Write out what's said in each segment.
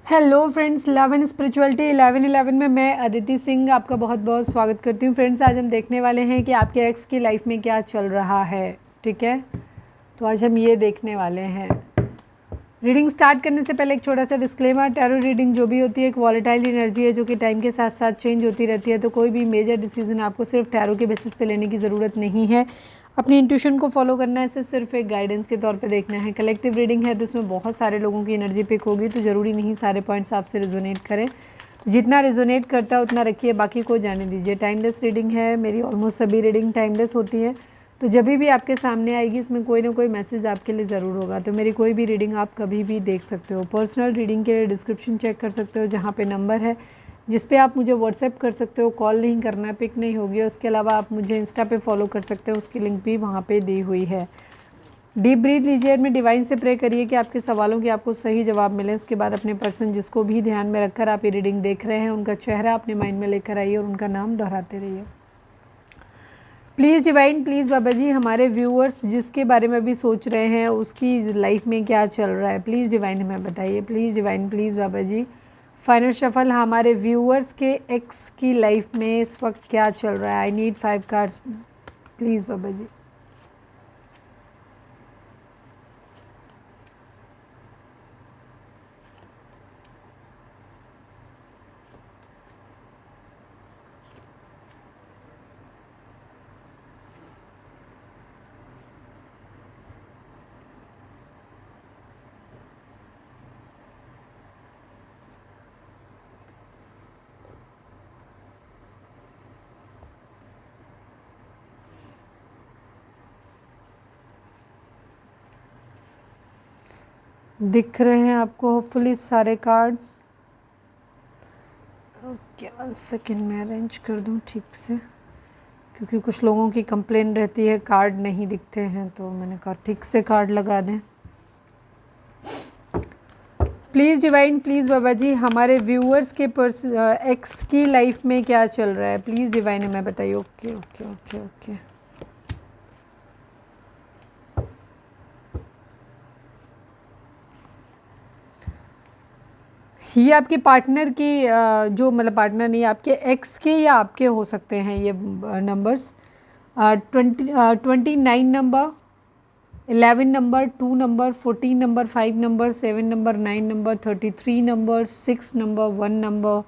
Hello friends, 11 spirituality 11 में मैं अदिति सिंह आपका बहुत बहुत स्वागत करती हूँ। फ्रेंड्स, आज हम देखने वाले हैं कि आपके एक्स की लाइफ में क्या चल रहा है। ठीक है, तो आज हम ये देखने वाले हैं। रीडिंग स्टार्ट करने से पहले एक छोटा सा डिस्क्लेमर, टैरो रीडिंग जो भी होती है एक वॉलेटाइल एनर्जी है जो कि टाइम के साथ साथ चेंज होती रहती है, तो कोई भी मेजर डिसीजन आपको सिर्फ टैरो के बेसिस पे लेने की ज़रूरत नहीं है। अपनी इंट्यूशन को फॉलो करना है, इसे सिर्फ एक गाइडेंस के तौर पे देखना है। कलेक्टिव रीडिंग है तो इसमें बहुत सारे लोगों की एनर्जी पिक होगी, तो ज़रूरी नहीं सारे पॉइंट्स आपसे रिजोनेट करें। तो जितना रिजोनेट करता है उतना रखिए, बाकी को जाने दीजिए। टाइमलेस रीडिंग है, मेरी ऑलमोस्ट सभी रीडिंग टाइमलेस होती है, तो जब भी आपके सामने आएगी इसमें कोई ना कोई मैसेज आपके लिए ज़रूर होगा। तो मेरी कोई भी रीडिंग आप कभी भी देख सकते हो। पर्सनल रीडिंग के लिए डिस्क्रिप्शन चेक कर सकते हो, जहाँ पे नंबर है जिस पे आप मुझे व्हाट्सएप कर सकते हो। कॉल नहीं करना है, पिक नहीं होगी। उसके अलावा आप मुझे इंस्टा पे फॉलो कर सकते हो, उसकी लिंक भी वहाँ पे दी हुई है। डीप ब्रीथ लीजिए, में डिवाइन से प्रे करिए कि आपके सवालों के आपको सही जवाब मिले। इसके बाद अपने पर्सन जिसको भी ध्यान में रखकर आप ये रीडिंग देख रहे हैं उनका चेहरा अपने माइंड में लेकर आइए और उनका नाम दोहराते रहिए। प्लीज़ डिवाइन, प्लीज़ बाबा जी, हमारे व्यूअर्स जिसके बारे में अभी सोच रहे हैं उसकी लाइफ में क्या चल रहा है, प्लीज़ डिवाइन हमें बताइए। प्लीज़ डिवाइन, प्लीज़ बाबा जी। फाइनल शफल, हमारे व्यूअर्स के एक्स की लाइफ में इस वक्त क्या चल रहा है। आई नीड 5 कार्ड्स प्लीज़ बाबा जी। दिख रहे हैं आपको होपफुली सारे कार्ड। ओके, 1 सेकेंड में अरेंज कर दूं ठीक से, क्योंकि कुछ लोगों की कंप्लेन रहती है कार्ड नहीं दिखते हैं, तो मैंने कहा ठीक से कार्ड लगा दें। प्लीज़ डिवाइन, प्लीज़ बाबा जी, हमारे व्यूअर्स के एक्स की लाइफ में क्या चल रहा है, प्लीज़ डिवाइन हमें बताइए। Okay okay okay okay. ये आपके पार्टनर की जो मतलब पार्टनर नहीं, आपके एक्स के या आपके हो सकते हैं ये numbers. 29 number, 11 number, 2 number, 14 number, 5 number, 7 number, 9 number, 33 number, 6 number, 1 number,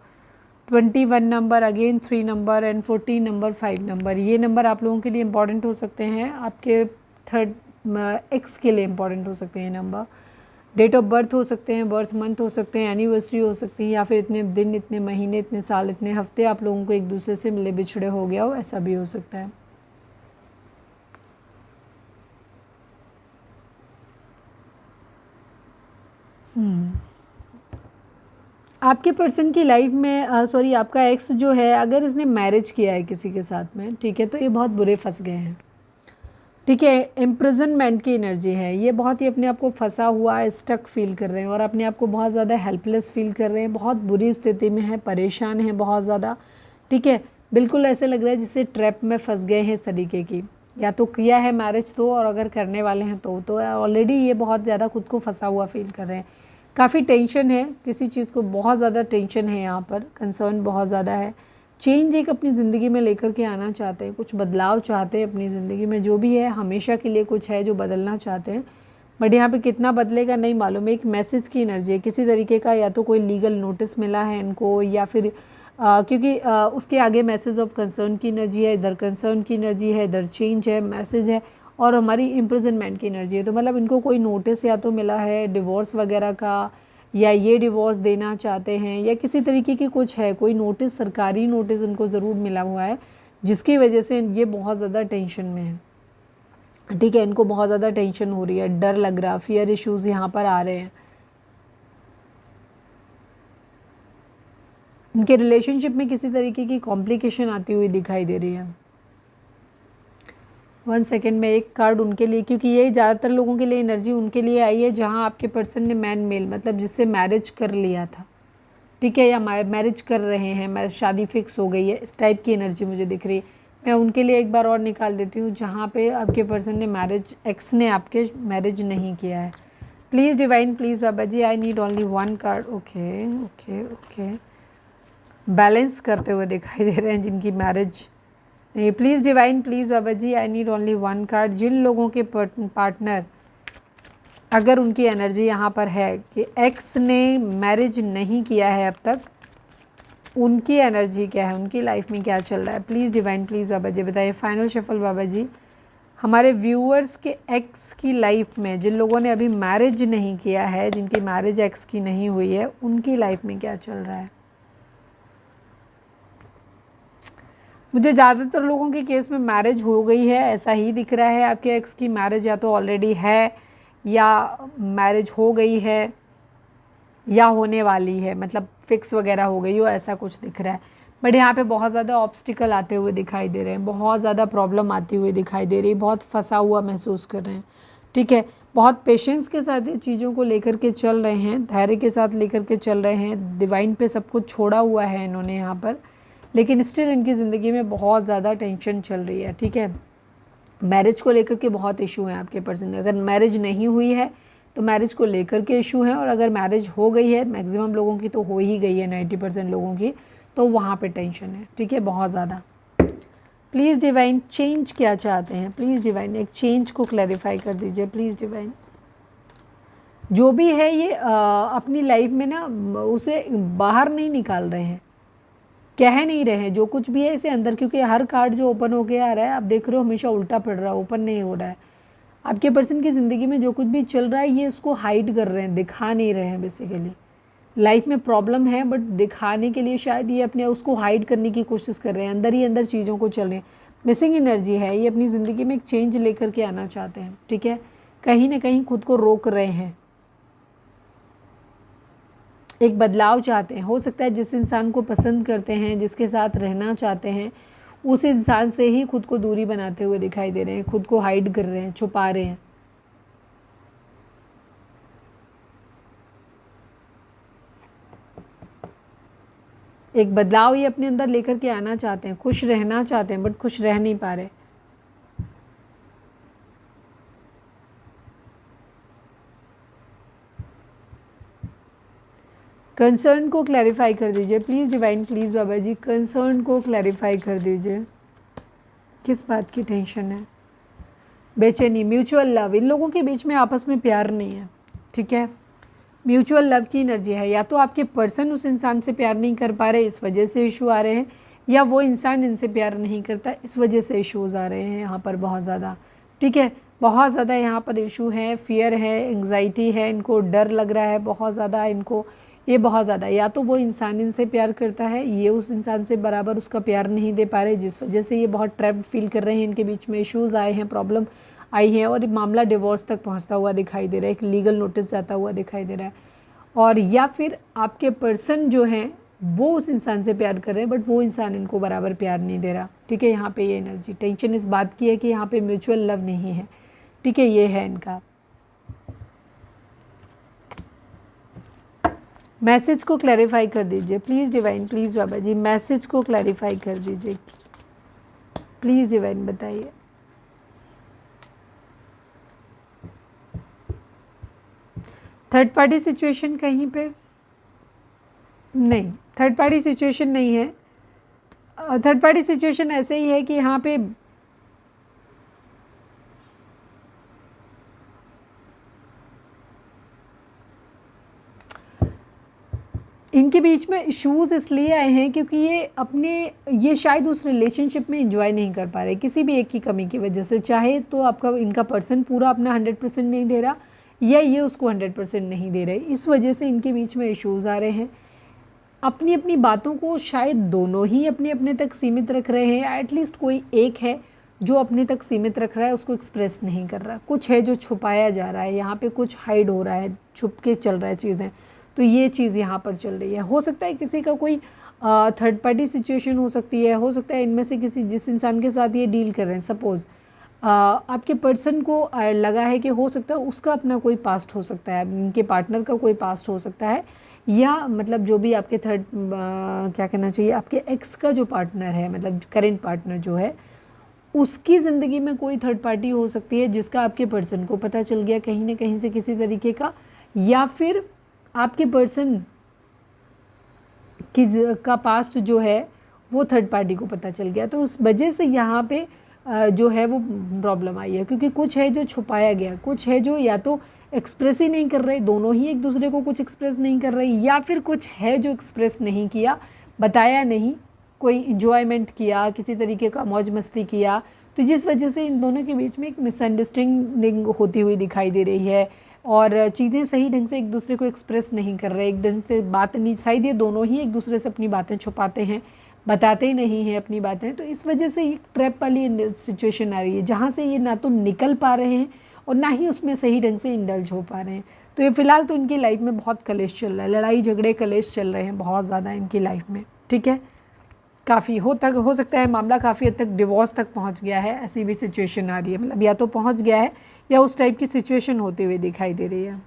21 number, again 3 number and 14 number, 5 number. ये नंबर आप लोगों के लिए इंपॉर्टेंट हो सकते हैं, आपके थर्ड एक्स के लिए इंपॉर्टेंट हो सकते हैं नंबर। डेट ऑफ बर्थ हो सकते हैं, बर्थ मंथ हो सकते हैं, एनिवर्सरी हो सकती है, या फिर इतने दिन, इतने महीने, इतने साल, इतने हफ्ते आप लोगों को एक दूसरे से मिले बिछड़े हो गया हो, ऐसा भी हो सकता है। आपके पर्सन की लाइफ में सॉरी आपका एक्स जो है, अगर इसने मैरिज किया है किसी के साथ में, ठीक है, तो ये बहुत बुरे फंस गए हैं। ठीक है, इम्प्रिजनमेंट की एनर्जी है, ये बहुत ही अपने आप को फंसा हुआ है, स्टक फील कर रहे हैं और अपने आप को बहुत ज़्यादा हेल्पलेस फील कर रहे हैं, बहुत बुरी स्थिति में है, परेशान है बहुत ज़्यादा। ठीक है, बिल्कुल ऐसे लग रहा है जैसे ट्रैप में फंस गए हैं इस तरीके की, या तो किया है मैरिज तो, और अगर करने वाले हैं तो ऑलरेडी ये बहुत ज़्यादा खुद को फंसा हुआ फील कर रहे हैं। काफ़ी टेंशन है, किसी चीज़ को बहुत ज़्यादा टेंशन है, यहाँ पर कंसर्न बहुत ज़्यादा है। चेंज एक अपनी ज़िंदगी में लेकर के आना चाहते हैं, कुछ बदलाव चाहते हैं अपनी ज़िंदगी में, जो भी है हमेशा के लिए कुछ है जो बदलना चाहते हैं, बट यहाँ पे कितना बदलेगा नहीं मालूम है। एक मैसेज की एनर्जी है किसी तरीके का, या तो कोई लीगल नोटिस मिला है इनको, या फिर क्योंकि उसके आगे मैसेज ऑफ कंसर्न की एनर्जी है, इधर कंसर्न की एनर्जी है, इधर चेंज है, मैसेज है, और हमारी इम्प्रिजनमेंट की एनर्जी है। तो मतलब इनको कोई नोटिस या तो मिला है डिवोर्स वगैरह का, या ये डिवोर्स देना चाहते हैं, या किसी तरीके की कुछ है, कोई नोटिस, सरकारी नोटिस उनको ज़रूर मिला हुआ है, जिसकी वजह से ये बहुत ज़्यादा टेंशन में है। ठीक है, इनको बहुत ज़्यादा टेंशन हो रही है, डर लग रहा, फियर इश्यूज़ यहाँ पर आ रहे हैं। इनके रिलेशनशिप में किसी तरीके की कॉम्प्लिकेशन आती हुई दिखाई दे रही है। 1 सेकेंड में एक कार्ड उनके लिए, क्योंकि ये ज़्यादातर लोगों के लिए एनर्जी उनके लिए आई है जहाँ आपके पर्सन ने मैन मेल मतलब जिससे मैरिज कर लिया था, ठीक है, या मैरिज कर रहे हैं, मैरिज शादी फिक्स हो गई है, इस टाइप की एनर्जी मुझे दिख रही है। मैं उनके लिए एक बार और निकाल देती हूँ जहाँ पे आपके पर्सन ने मैरिज, एक्स ने आपके मैरिज नहीं किया है। Please divine, please Baba ji, I need only one card. Okay okay okay, balance करते हुए दिखाई दे रहे हैं जिनकी मैरिज नहीं। Please divine, please Baba ji, I need only one card. जिन लोगों के पार्टनर, अगर उनकी एनर्जी यहाँ पर है कि एक्स ने मैरिज नहीं किया है अब तक, उनकी एनर्जी क्या है, उनकी लाइफ में क्या चल रहा है। प्लीज़ डिवाइन, प्लीज़ बाबा जी बताइए। फाइनल शफल बाबा जी, हमारे व्यूअर्स के एक्स की लाइफ में, जिन लोगों ने अभी मैरिज नहीं किया है, जिनकी मैरिज एक्स की नहीं हुई है, उनकी लाइफ में क्या चल रहा है। मुझे ज़्यादातर लोगों के केस में मैरिज हो गई है ऐसा ही दिख रहा है। आपके एक्स की मैरिज या तो ऑलरेडी है या मैरिज हो गई है या होने वाली है, मतलब फिक्स वगैरह हो गई हो, ऐसा कुछ दिख रहा है। बट यहाँ पे बहुत ज़्यादा ऑब्स्टिकल आते हुए दिखाई दे रहे हैं, बहुत ज़्यादा प्रॉब्लम आती हुई दिखाई दे रही है, बहुत फंसा हुआ महसूस कर रहे हैं। ठीक है, बहुत पेशेंस के साथ ये चीज़ों को लेकर के चल रहे हैं, धैर्य के साथ लेकर के चल रहे हैं। डिवाइन पे सब कुछ छोड़ा हुआ है इन्होंने यहाँ पर, लेकिन स्टिल इनकी ज़िंदगी में बहुत ज़्यादा टेंशन चल रही है। ठीक है, मैरिज को लेकर के बहुत इशू हैं आपके पर्सन। अगर मैरिज नहीं हुई है तो मैरिज को लेकर के इशू हैं, और अगर मैरिज हो गई है, मैक्सिमम लोगों की तो हो ही गई है, 90% लोगों की, तो वहाँ पे टेंशन है। ठीक है, बहुत ज़्यादा। प्लीज़ डिवाइन, चेंज क्या चाहते हैं। प्लीज़ डिवाइन, एक चेंज को क्लैरिफाई कर दीजिए। प्लीज़ डिवाइन, जो भी है ये अपनी लाइफ में ना उसे बाहर नहीं निकाल रहे हैं, कह नहीं रहे हैं, जो कुछ भी है इसे अंदर, क्योंकि हर कार्ड जो ओपन होके आ रहा है आप देख रहे हो हमेशा उल्टा पड़ रहा है, ओपन नहीं हो रहा है। आपके पर्सन की ज़िंदगी में जो कुछ भी चल रहा है ये उसको हाइड कर रहे हैं, दिखा नहीं रहे हैं। बेसिकली लाइफ में प्रॉब्लम है, बट दिखाने के लिए शायद ये अपने उसको हाइड करने की कोशिश कर रहे हैं, अंदर ही अंदर चीज़ों को चल रहे हैं। मिसिंग एनर्जी है, ये अपनी ज़िंदगी में एक चेंज लेकर के आना चाहते हैं। ठीक है, कहीं ना कहीं खुद को रोक रहे हैं, एक बदलाव चाहते हैं। हो सकता है जिस इंसान को पसंद करते हैं, जिसके साथ रहना चाहते हैं, उस इंसान से ही खुद को दूरी बनाते हुए दिखाई दे रहे हैं, खुद को हाइड कर रहे हैं, छुपा रहे हैं। एक बदलाव ये अपने अंदर लेकर के आना चाहते हैं, खुश रहना चाहते हैं, बट खुश रह नहीं पा रहे। कंसर्न को क्लैरिफाई कर दीजिए प्लीज़ डिवाइन, प्लीज़ बाबा जी, कंसर्न को क्लैरिफाई कर दीजिए। किस बात की टेंशन है, बेचैनी, म्यूचुअल लव, इन लोगों के बीच में आपस में प्यार नहीं है। ठीक है, म्यूचुअल लव की एनर्जी है, या तो आपके पर्सन उस इंसान से प्यार नहीं कर पा रहे, इस वजह से इशू आ रहे हैं, या वो इंसान इनसे प्यार नहीं करता, इस वजह से इश्यूज़ आ रहे हैं यहाँ पर बहुत ज़्यादा। ठीक है, बहुत ज़्यादा यहाँ पर इशू है, फियर है, एंग्जाइटी है, इनको डर लग रहा है बहुत ज़्यादा इनको, ये बहुत ज़्यादा, या तो वो इंसान इनसे प्यार करता है, ये उस इंसान से बराबर उसका प्यार नहीं दे पा रहे, जिस वजह से ये बहुत ट्रैप्ड फील कर रहे हैं। इनके बीच में इश्यूज़ आए हैं, प्रॉब्लम आई है, और मामला डिवोर्स तक पहुंचता हुआ दिखाई दे रहा है, एक लीगल नोटिस जाता हुआ दिखाई दे रहा है। और या फिर आपके पर्सन जो हैं वो उस इंसान से प्यार कर रहे हैं, बट वो इंसान इनको बराबर प्यार नहीं दे रहा। ठीक है, यहाँ पे ये एनर्जी टेंशन इस बात की है कि यहाँ पे म्यूचुअल लव नहीं है। ठीक है, ये है इनका मैसेज को क्लैरिफाई कर दीजिए प्लीज़ डिवाइन, प्लीज़ बाबा जी, मैसेज को क्लैरिफाई कर दीजिए प्लीज़ डिवाइन, बताइए। थर्ड पार्टी सिचुएशन कहीं पे नहीं, थर्ड पार्टी सिचुएशन नहीं है। थर्ड पार्टी सिचुएशन ऐसे ही है कि यहाँ पे इनके बीच में इश्यूज़ इसलिए आए हैं क्योंकि ये शायद उस रिलेशनशिप में एंजॉय नहीं कर पा रहे, किसी भी एक की कमी की वजह से। चाहे तो आपका इनका पर्सन पूरा अपना 100% नहीं दे रहा, या ये उसको 100% नहीं दे रहे, इस वजह से इनके बीच में इश्यूज़ आ रहे हैं। अपनी अपनी बातों को शायद दोनों ही अपने अपने तक सीमित रख रहे हैं, एटलीस्ट कोई एक है जो अपने तक सीमित रख रहा है, उसको एक्सप्रेस नहीं कर रहा, कुछ है जो छुपाया जा रहा है, यहाँ पे कुछ हाइड हो रहा है, छुप के चल रहा है चीज़ें। तो ये चीज़ यहाँ पर चल रही है। हो सकता है किसी का कोई थर्ड पार्टी सिचुएशन हो सकती है, हो सकता है इनमें से किसी जिस इंसान के साथ ये डील कर रहे हैं, सपोज़ आपके पर्सन को लगा है कि हो सकता है उसका अपना कोई पास्ट हो सकता है, इनके पार्टनर का कोई पास्ट हो सकता है, या मतलब जो भी आपके क्या कहना चाहिए, आपके एक्स का जो पार्टनर है, मतलब करेंट पार्टनर जो है, उसकी ज़िंदगी में कोई थर्ड पार्टी हो सकती है जिसका आपके पर्सन को पता चल गया कहीं ना कहीं से किसी तरीके का, या फिर आपके पर्सन का पास्ट जो है वो थर्ड पार्टी को पता चल गया। तो उस वजह से यहाँ पे जो है वो प्रॉब्लम आई है, क्योंकि कुछ है जो छुपाया गया, कुछ है जो या तो एक्सप्रेस ही नहीं कर रहे, दोनों ही एक दूसरे को कुछ एक्सप्रेस नहीं कर रहे, या फिर कुछ है जो एक्सप्रेस नहीं किया, बताया नहीं, कोई इन्जॉयमेंट किया, किसी तरीके का मौज मस्ती किया। तो जिस वजह से इन दोनों के बीच में एक मिसअंडरस्टैंडिंग होती हुई दिखाई दे रही है और चीज़ें सही ढंग से एक दूसरे को एक्सप्रेस नहीं कर रहे, एक ढंग से बात नहीं, शायद ये दोनों ही एक दूसरे से अपनी बातें छुपाते हैं, बताते ही नहीं हैं अपनी बातें। तो इस वजह से एक ट्रैप वाली सिचुएशन आ रही है जहाँ से ये ना तो निकल पा रहे हैं और ना ही उसमें सही ढंग से इंडल्ज हो पा रहे हैं। तो ये फ़िलहाल तो इनकी लाइफ में बहुत कलेश चल रहा है, लड़ाई झगड़े कलेश चल रहे हैं बहुत ज़्यादा इनकी लाइफ में, ठीक है। काफ़ी हो सकता है मामला काफ़ी हद तक डिवोर्स तक पहुंच गया है, ऐसी भी सिचुएशन आ रही है, मतलब या तो पहुंच गया है या उस टाइप की सिचुएशन होते हुए दिखाई दे रही है।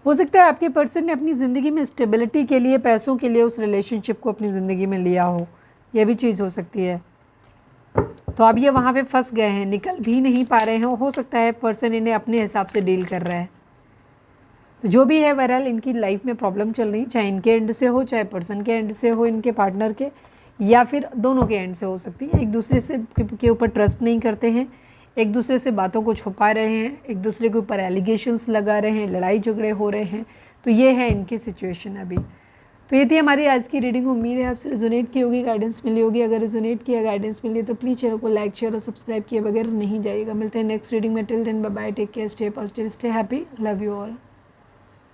हो सकता है आपके पर्सन ने अपनी ज़िंदगी में स्टेबिलिटी के लिए, पैसों के लिए उस रिलेशनशिप को अपनी ज़िंदगी में लिया हो, यह भी चीज़ हो सकती है। तो अब ये वहाँ पे फंस गए हैं, निकल भी नहीं पा रहे हैं। हो सकता है पर्सन इन्हें अपने हिसाब से डील कर रहा है। तो जो भी है ओवरऑल इनकी लाइफ में प्रॉब्लम चल रही, चाहे इनके एंड से हो, चाहे पर्सन के एंड से हो, इनके पार्टनर के, या फिर दोनों के एंड से हो सकती है। एक दूसरे से के ऊपर ट्रस्ट नहीं करते हैं, एक दूसरे से बातों को छुपा रहे हैं, एक दूसरे के ऊपर एलिगेशंस लगा रहे हैं, लड़ाई झगड़े हो रहे हैं। तो ये है इनकी सिचुएशन अभी। तो ये थी हमारी आज की रीडिंग। उम्मीद है आपसे रिजोनेट की होगी, गाइडेंस मिली होगी। अगर रिजोनेट किया, गाइडेंस मिली तो प्लीज़ चैनल को लाइक, शेयर और सब्सक्राइब किए बगैर नहीं जाइएगा। मिलते हैं नेक्स्ट रीडिंग में। Till then bye bye, take care, stay positive, stay happy, love you all.